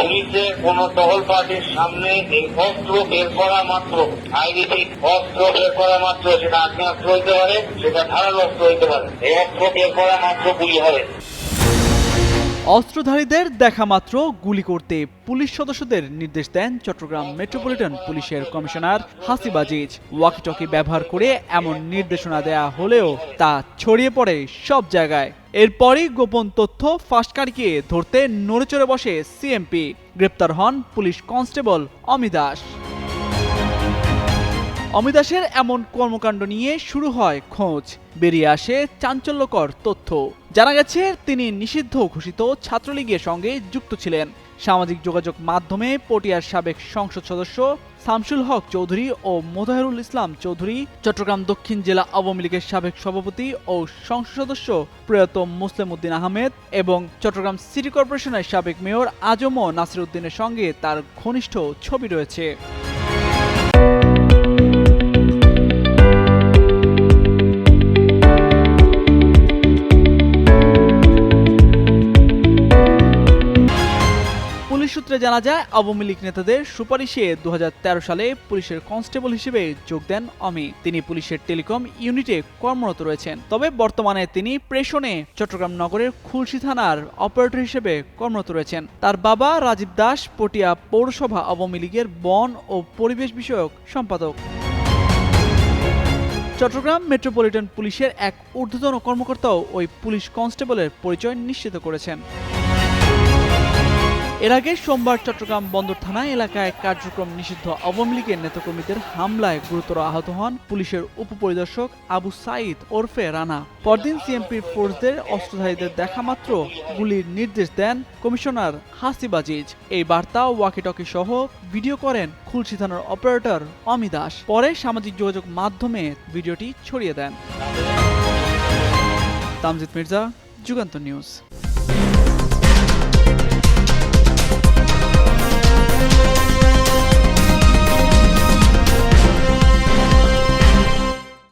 পুলিশের কোন টহল পার্টির সামনে এই অস্ত্র বের করা মাত্র, অস্ত্র বের করা মাত্র, সেটা আগ্নেয়াস্ত্র হইতে পারে, সেটা ধারালো অস্ত্র হইতে পারে, এই অস্ত্র বের করা মাত্র গুলি হবে। অস্ত্রধারীদের দেখা মাত্র গুলি করতে পুলিশ সদস্যদের নির্দেশ দেন চট্টগ্রাম মেট্রোপলিটন পুলিশের কমিশনার হাসিব আজিজ। ওয়াকিটকি ব্যবহার করে এমন নির্দেশনা দেয়া হলেও তা ছড়িয়ে পড়ে সব জায়গায়। এরপরই গোপন তথ্য ফাঁসকারীকে ধরতে নড়েচড়ে বসে সিএমপি। গ্রেপ্তার হন পুলিশ কনস্টেবল অমিত দাস। অমিত দাসের এমন কর্মকাণ্ড নিয়ে শুরু হয় খোঁজ। বেরিয়ে আসে চাঞ্চল্যকর তথ্য। জানা গেছে তিনি নিষিদ্ধ ঘোষিত ছাত্রলীগের সঙ্গে যুক্ত ছিলেন। সামাজিক যোগাযোগ মাধ্যমে পটিয়ার সাবেক সংসদ সদস্য শামসুল হক চৌধুরী ও মোতাহারুল ইসলাম চৌধুরী, চট্টগ্রাম দক্ষিণ জেলা আওয়ামী লীগের সাবেক সভাপতি ও সংসদ সদস্য প্রয়াত মুসলিম উদ্দিন আহমেদ এবং চট্টগ্রাম সিটি কর্পোরেশনের সাবেক মেয়র আজম নাসির উদ্দিনের সঙ্গে তার ঘনিষ্ঠ ছবি রয়েছে। সূত্রে জানা যায়, আওয়ামী লীগ নেতাদের সুপারিশে 2013 সালে পুলিশের কনস্টেবল হিসেবে যোগ দেন অমি। তিনি পুলিশের টেলিকম ইউনিটে কর্মরত রয়েছেন। তবে বর্তমানে তিনি প্রেষণে চট্টগ্রাম নগরের খুলশী থানার অপারেটর হিসেবে কর্মরত রয়েছেন। তার বাবা রাজীব দাস পটিয়া পৌরসভা আওয়ামী লীগের বন ও পরিবেশ বিষয়ক সম্পাদক। চট্টগ্রাম মেট্রোপলিটন পুলিশের এক ঊর্ধ্বতন কর্মকর্তাও ওই পুলিশ কনস্টেবলের পরিচয় নিশ্চিত করেছেন। এর আগে সোমবার চট্টগ্রাম বন্দর থানা এলাকায় কার্যক্রম নিষিদ্ধ আওয়ামী লীগের নেতাকর্মীদের হামলায় গুরুতর আহত হন পুলিশের উপপরিদর্শক আবু সাইদ ওরফে রানা। পরদিন সিএমপির ফোর্সদের অস্ত্রধারীদের দেখা মাত্র গুলির নির্দেশ দেন কমিশনার হাসিব আজিজ। এই বার্তা ওয়াকিটকি সহ ভিডিও করেন খুলশী থানার অপারেটর অমিত দাস। পরে সামাজিক যোগাযোগ মাধ্যমে ভিডিওটি ছড়িয়ে দেন। তামজিদ মির্জা, যুগান্তর নিউজ।